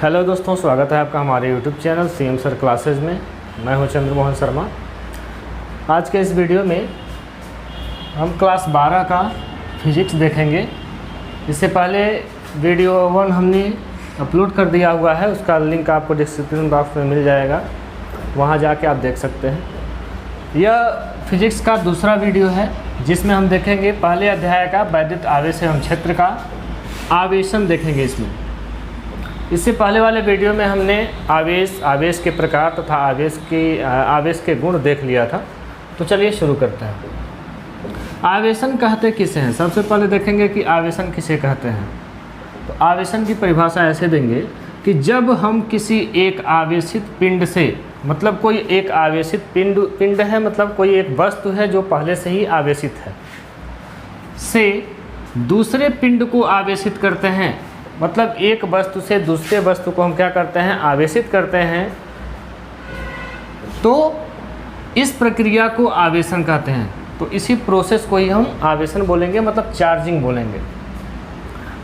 Hello दोस्तों, स्वागत है आपका हमारे YouTube channel CM sir classes में। मैं हूं चंद्रमोहन शर्मा। आज के इस वीडियो में हम क्लास 12 का फिजिक्स देखेंगे। इससे पहले वीडियो 1 हमने अपलोड कर दिया हुआ है, उसका लिंक आपको डिस्क्रिप्शन बॉक्स में मिल जाएगा, वहां जाके आप देख सकते हैं। यह फिजिक्स का दूसरा वीडियो है जिसमें हम देखेंगे पहले अध्याय का वैद्युत आवेश एवं क्षेत्र का आवेशन देखेंगे। इससे पहले वाले वीडियो में हमने आवेश के प्रकार तथा आवेश के गुण देख लिया था। तो चलिए शुरू करते हैं। आवेशन कहते किसे हैं? सबसे पहले देखेंगे कि आवेशन किसे कहते हैं। तो आवेशन की परिभाषा ऐसे देंगे कि जब हम किसी एक आवेशित पिंड से, मतलब कोई एक आवेशित पिंड है, मतलब कोई एक वस्तु है जो पहले से ही आवेशित है, से दूसरे पिंड को आवेशित करते हैं, मतलब एक वस्तु से दूसरे वस्तु को हम क्या करते हैं, आवेशित करते हैं, तो इस प्रक्रिया को आवेशन कहते हैं। तो इसी प्रोसेस को ही हम आवेशन बोलेंगे, मतलब चार्जिंग बोलेंगे।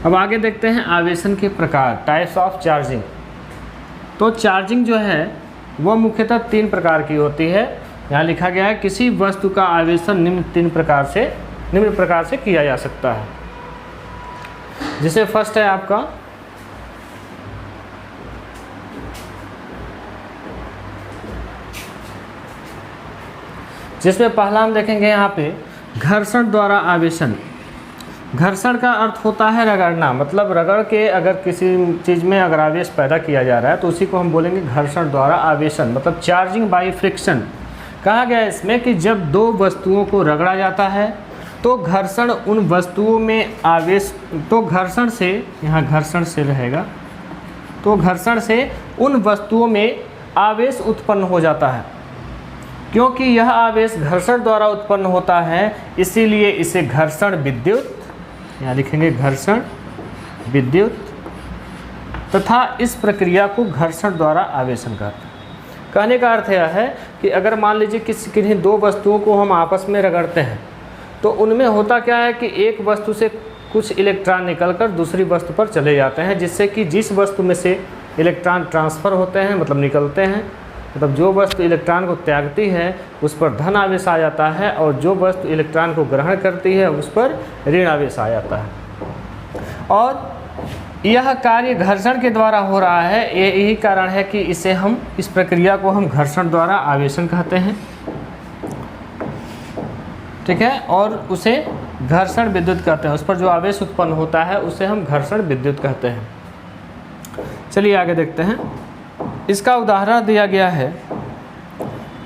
अब आगे देखते हैं आवेशन के प्रकार, टाइप्स ऑफ चार्जिंग। तो चार्जिंग जो है वह मुख्यतः 3 प्रकार की होती है। यहाँ लिखा गया है किसी वस्तु का आवेशन निम्न प्रकार से किया जा सकता है। जिसे फर्स्ट है आपका जिसमें पहला हम देखेंगे यहाँ पे घर्षण द्वारा आवेशन। घर्षण का अर्थ होता है रगड़ना, मतलब रगड़ के अगर किसी चीज़ में अगर आवेश पैदा किया जा रहा है तो उसी को हम बोलेंगे घर्षण द्वारा आवेशन, मतलब चार्जिंग बाय फ्रिक्शन। कहा गया है इसमें कि जब दो वस्तुओं को रगड़ा जाता है तो घर्षण उन वस्तुओं में आवेश, तो घर्षण से, यहाँ घर्षण से रहेगा, तो घर्षण से उन वस्तुओं में आवेश उत्पन्न हो जाता है। क्योंकि यह आवेश घर्षण द्वारा उत्पन्न होता है, इसीलिए इसे घर्षण विद्युत, यहाँ लिखेंगे घर्षण विद्युत, तथा इस प्रक्रिया को घर्षण द्वारा आवेशन कहते हैं। कहने का अर्थ यह है कि अगर मान लीजिए किन्हीं दो वस्तुओं को हम आपस में रगड़ते हैं तो उनमें होता क्या है कि एक वस्तु से कुछ इलेक्ट्रॉन निकलकर दूसरी वस्तु पर चले जाते हैं, जिससे कि जिस वस्तु में से इलेक्ट्रॉन ट्रांसफ़र होते हैं, मतलब निकलते हैं, मतलब जो वस्तु इलेक्ट्रॉन को त्यागती है उस पर धन आवेश आ जाता है, और जो वस्तु इलेक्ट्रॉन को ग्रहण करती है उस पर ऋण आवेश आ जाता है। और यह कार्य घर्षण के द्वारा हो रहा है। यही कारण है कि इस प्रक्रिया को हम घर्षण द्वारा आवेशन कहते हैं, ठीक है। और उसे घर्षण विद्युत कहते हैं, उस पर जो आवेश उत्पन्न होता है उसे हम घर्षण विद्युत कहते हैं। चलिए आगे देखते हैं। इसका उदाहरण दिया गया है।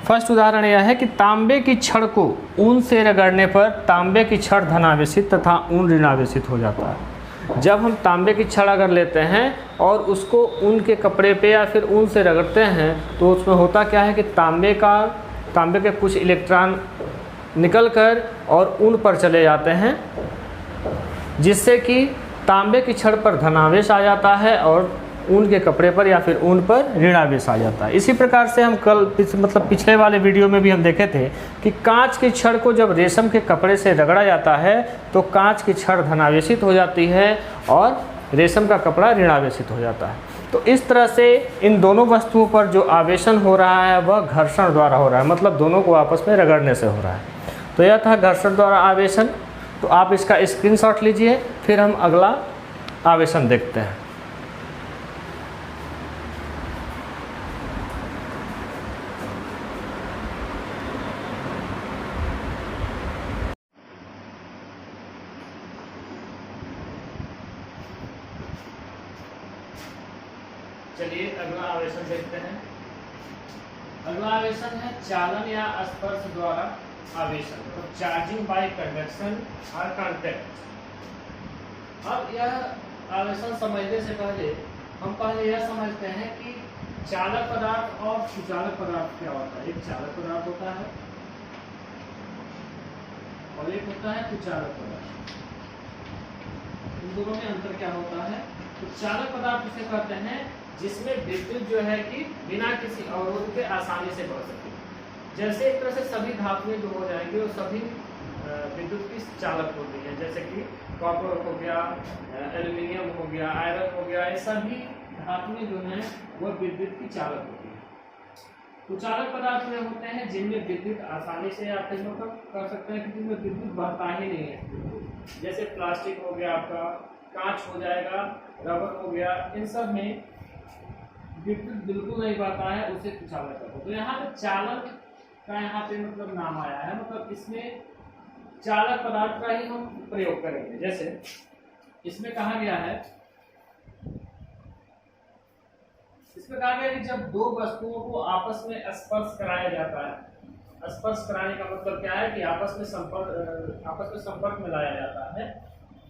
फर्स्ट उदाहरण यह है कि तांबे की छड़ को ऊन से रगड़ने पर तांबे की छड़ धनावेशित तथा ऊन ऋणावेशित हो जाता है। जब हम तांबे की छड़ अगर लेते हैं और उसको ऊन के कपड़े पे या फिर ऊन से रगड़ते हैं तो उसमें होता क्या है कि तांबे के कुछ इलेक्ट्रॉन निकलकर और ऊन पर चले जाते हैं, जिससे कि तांबे की छड़ पर धनावेश आ जाता है और ऊन के कपड़े पर या फिर ऊन पर ऋणावेश आ जाता है। इसी प्रकार से हम पिछले वाले वीडियो में भी हम देखे थे कि कांच की छड़ को जब रेशम के कपड़े से रगड़ा जाता है तो कांच की छड़ धनावेशित हो जाती है और रेशम का कपड़ा ऋणावेशित हो जाता है। तो इस तरह से इन दोनों वस्तुओं पर जो आवेशन हो रहा है वह घर्षण द्वारा हो रहा है, मतलब दोनों को आपस में रगड़ने से हो रहा है। तो यह था घर्षण द्वारा आवेशन। तो आप इसका स्क्रीनशॉट लीजिए, फिर हम अगला आवेशन देखते हैं। चलिए अगला आवेशन देखते हैं। अगला आवेशन है चालन या स्पर्श द्वारा आवेशन, तो चार्जिंग बाय कंडक्शन और कांटेक्ट। अब यह आवेशन समझने से पहले हम यह समझते हैं कि चालक पदार्थ और सुचालक पदार्थ क्या होता है। एक चालक पदार्थ होता है और एक होता है कुचालक पदार्थ। इन दोनों में अंतर क्या होता है? तो चालक पदार्थ उसे कहते हैं जिसमें विद्युत जो है कि बिना किसी अवरोध के आसानी से बढ़ सके। जैसे एक तरह से सभी धातुएं जो हो जाएंगी वो सभी विद्युत की चालक होती है, जैसे कि कॉपर हो गया, एल्यूमिनियम हो गया, आयरन हो गया, ये सभी धातुएं जो हैं वह विद्युत की चालक होती है। तो चालक पदार्थ में होते हैं जिनमें विद्युत आसानी से आप मतलब कर सकते हैं कि जिनमें विद्युत बहता ही नहीं है, जैसे प्लास्टिक हो गया, आपका कांच हो जाएगा, रबर हो गया, इन सब में विद्युत बिल्कुल नहीं बहता है, उसे चालक कहते हैं। तो यहाँ पे चालक का यहाँ पे मतलब नाम आया है, मतलब इसमें चालक पदार्थ का ही हम प्रयोग करेंगे। जैसे इसमें कहा गया है, इसमें कहा गया कि जब दो वस्तुओं को आपस में स्पर्श कराया जाता है, स्पर्श कराने का मतलब क्या है कि आपस में संपर्क में लाया जाता है,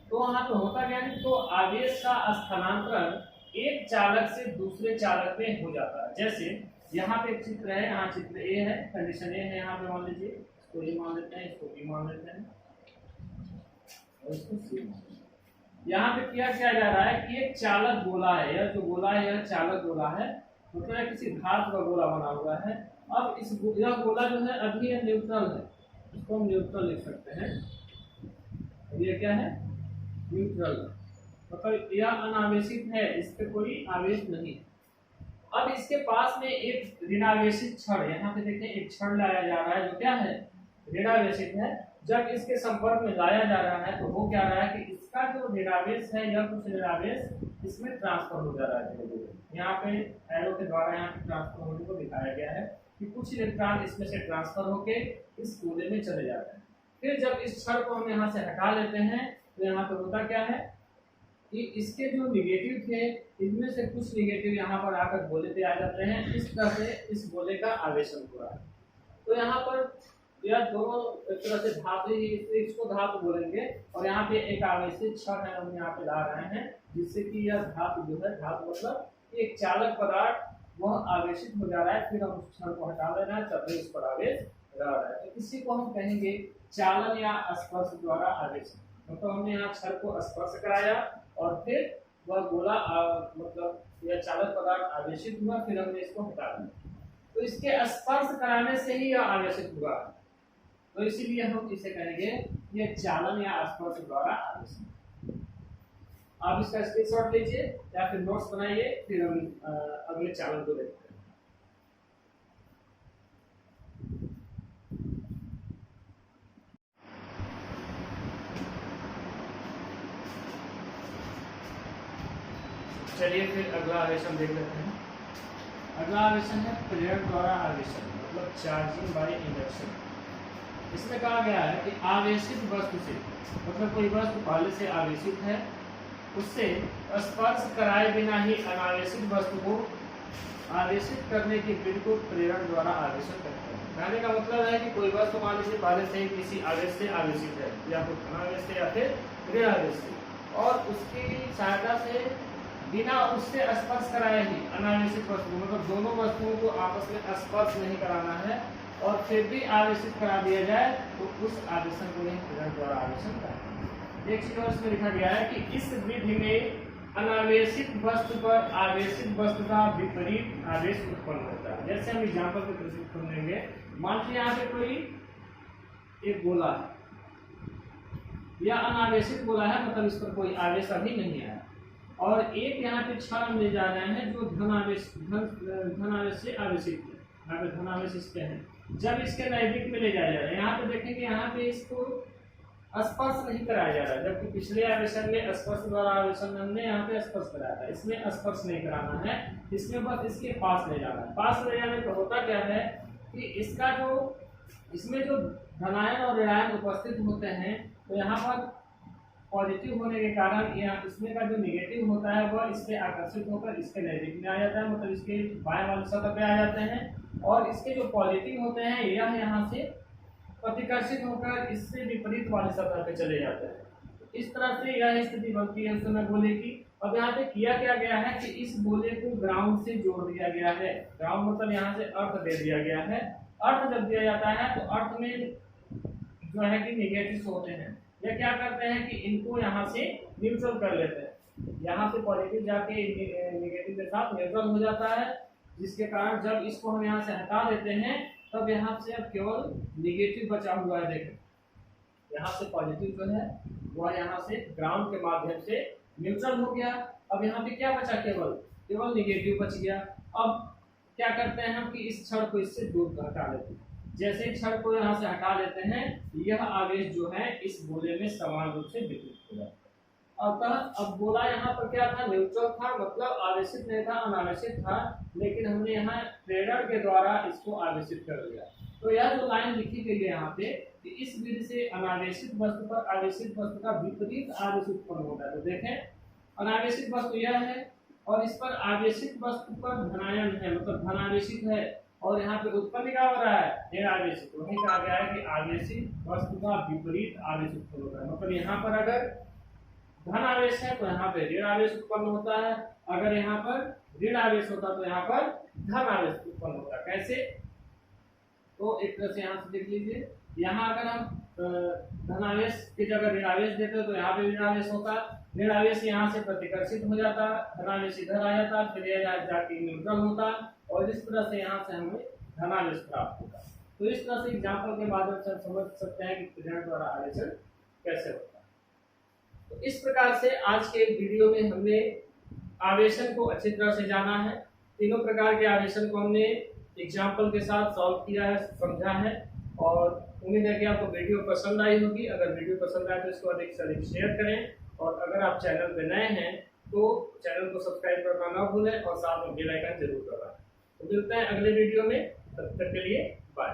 तो वहां पे होता क्या है, तो आवेश का स्थानांतरण एक चालक से दूसरे चालक में हो जाता है। जैसे यहाँ पे एक चित्र है, यहाँ चित्र ए है, कंडीशन ए है, यहाँ पे मान लीजिए इसको ए मान लेते हैं, इसको बी मान लेते हैं और इसको सी मान लेते हैं। यहाँ पे क्या किया जा रहा है कि एक चालक गोला है, यह जो गोला है यह चालक गोला है, मतलब किसी धातु का गोला बना हुआ है। अब यह गोला जो है अभी यह न्यूट्रल है, इसको हम न्यूट्रल लिख सकते हैं। ये क्या है, न्यूट्रल, मतलब यह अनावेशित है, इस पे कोई आवेश नहीं है। अब इसके पास में एक ऋणावेशित छड़, यहाँ पे देखें एक छड़ लाया जा रहा है जो क्या है, ऋणावेशित है। जब इसके संपर्क में लाया जा रहा है तो हो क्या रहा है कि इसका जो ऋणावेश है, यह कुछ ऋणावेश इसमें ट्रांसफर हो जा रहा है धीरे धीरे। यहाँ पे एरो के द्वारा यहाँ पे ट्रांसफर होने को दिखाया गया है कि कुछ इलेक्ट्रॉन इसमें से ट्रांसफर होके इस गोले में चले जाते हैं। फिर जब इस छड़ को हम यहाँ से हटा लेते हैं तो यहाँ पे होता क्या है कि इसके जो निगेटिव थे, इनमें से कुछ निगेटिव यहाँ पर आकर गोले पे आ जाते हैं। इस तरह से इस गोले का आवेशन हो रहा है। तो यहाँ पर यह दोनों एक तरह से धातु ही, इसको धातु बोलेंगे, और यहाँ पे एक आवेशित छड़ है हम यहाँ पे ला रहे हैं, जिससे कि यह धातु जो है, धातु मतलब एक चालक पदार्थ वह आवेशित हो जा रहा है। फिर हम उस छड़ को हटा लेना है, तब उस पर आवेश रह रहा है। तो इसी को हम कहेंगे चालन या स्पर्श द्वारा आवेश। मतलब हमने यहाँ छड़ को स्पर्श कराया और फिर वह गोला मतलब यह चालक पदार्थ आवेशित हुआ, फिर हमने इसको हटा दिया, तो इसके स्पर्श कराने से ही यह आवेशित हुआ। तो इसीलिए हम इसे कहेंगे ये चालन या स्पर्श द्वारा आवेशन। आप इसका स्क्रीनशॉट लीजिए या फिर नोट्स बनाइए, फिर हम अगले चालन को देखते हैं। चलिए फिर अगला आवेशन देख लेते हैं। अगला आवेशन है प्रेरण द्वारा आवेशन, मतलब चार्जिंग बाय इंडक्शन। इसमें कहा गया है कि आवेशित वस्तु से, मतलब कोई वस्तु पहले से आवेशित है, उससे स्पर्श कराए बिना ही अनावेशित वस्तु को आवेशित करने की विधि को प्रेरण द्वारा आवेशन कहते हैं। कहने का मतलब है कि कोई वस्तु मान लीजिए पहले से ही किसी आवेश से आवेशित है, या फिर धनावेश से या फिर ऋण आवेश से, और उसकी सहायता से बिना उससे स्पर्श कराए ही अनावेशित वस्तु, मतलब दोनों वस्तुओं को आपस में स्पर्श नहीं कराना है और फिर भी आवेशित करा दिया जाए, तो उस आवेशन को ही प्रेरण द्वारा आवेशन कहते हैं। एक चीज और इसमें लिखा गया है कि इस विधि में अनावेशित वस्तु पर आवेशित वस्तु का विपरीत आवेश उत्पन्न होता है। जैसे हम एग्जाम्पल को प्रस्तुत कर लेंगे, मान लीजिए यहाँ पे कोई एक गोला है, यह अनावेशित गोला है, मतलब इस पर कोई आवेश अभी नहीं आया, और एक यहाँ पे छड़ हम ले जा रहे हैं जो धनावेश से आवेशित है, यहाँ पे धनावेश इस पे है। जब इसके नजदीक में ले जाया जा रहा है, यहाँ पे देखेंगे यहाँ पे इसको स्पर्श नहीं कराया जा रहा है, जबकि पिछले आवेशन में स्पर्श द्वारा आवेशन हमने यहाँ पे स्पर्श कराया था, इसमें स्पर्श नहीं कराना है, इसमें बस इसके पास ले जाना है। पास ले जाने पर होता क्या है कि इसका जो इसमें जो धनायन और ऋणायन उपस्थित होते हैं, तो यहाँ पर पॉजिटिव होने के कारण यहाँ इसमें का जो नेगेटिव होता है वह इससे आकर्षित होकर इसके नजदीक में आ जाता है, मतलब इसके बाएं वाली सतह पे आ जाते हैं, और इसके जो पॉजिटिव होते हैं यह यहाँ से प्रतिकर्षित होकर इससे विपरीत वाली सतह पे चले जाते हैं। इस तरह से यह स्थिति बनती है उस समय गोले की। अब यहाँ पे किया क्या गया है कि इस गोले को ग्राउंड से जोड़ दिया गया है। ग्राउंड मतलब यहाँ से अर्थ दे दिया गया है। अर्थ जब दिया जाता है तो अर्थ में जो है कि निगेटिव होते हैं, ये क्या करते हैं कि इनको यहाँ से न्यूट्रल कर लेते हैं, यहाँ से पॉजिटिव जाके निगेटिव के साथ न्यूट्रल हो जाता है, जिसके कारण जब इसको हम यहाँ से हटा देते हैं तब यहाँ से अब केवल निगेटिव बचा हुआ है। देखें यहाँ से पॉजिटिव जो है वह यहाँ से ग्राउंड के माध्यम से न्यूट्रल हो गया। अब यहाँ पे क्या बचा, केवल केवल निगेटिव बच गया। अब क्या करते हैं हम कि इस क्षण को इससे दूर हटा लेते हैं। जैसे क्षण को यहाँ से हटा लेते हैं, यह आवेश जो है इस गोले में समान रूप से वितरित हो जाता है। अतः अब गोला यहाँ पर क्या था, न्यूट्रल था, मतलब आवेशित नहीं था, अनावेशित था, लेकिन हमने यहाँ प्रेरण के द्वारा इसको आवेशित कर दिया। तो यह जो लाइन लिखी गई है यहाँ पे कि इस विधि से अनावेशित वस्तु पर आवेशित वस्तु का विपरीत आवेश उत्पन्न होता है। तो देखें, अनावेशित वस्तु यह है और इस पर आवेशित वस्तु पर धनायन है, मतलब धनावेशित है, और यहाँ पे उत्पन्न क्या हो रहा है, ऋण आवेशित। वही कहा गया है कि आवेशित वस्तु का विपरीत आवेश उत्पन्न होता है। मतलब यहाँ पर अगर धन आवेश है तो यहाँ पे ऋण आवेश उत्पन्न होता है, अगर यहाँ पर ऋण आवेश होता तो यहाँ पर धन आवेश उत्पन्न होता। कैसे, तो एक तरह से यहाँ से देख लीजिए, यहाँ अगर हम धनावेश की जगह ऋण आवेश देते तो यहाँ पे ऋण आवेश होता, ऋण आवेश यहाँ से प्रतिकर्षित हो जाता, धनावेश इधर आ जाता, फिर यह जाके न्यूट्रल होता, और इस तरह से यहाँ से हमें धनावेश प्राप्त होता। तो इस तरह से एग्जाम्पल के माध्यम से समझ सकते हैं कि प्रेरण द्वारा आवेशन कैसे होता है। तो इस प्रकार से आज के वीडियो में हमने आवेशन को अच्छी तरह से जाना है। तीनों प्रकार के आवेशन को हमने एग्जाम्पल के साथ सॉल्व किया है, समझा है, और उम्मीद है कि आपको वीडियो पसंद आई होगी। अगर वीडियो पसंद आए तो इसको अधिक से अधिक शेयर करें, और अगर आप चैनल पर नए हैं तो चैनल को सब्सक्राइब करना ना भूलें और साथ में बेल आइकन जरूर दबाएं। तो मिलते हैं अगले वीडियो में, तब तक के लिए बाय।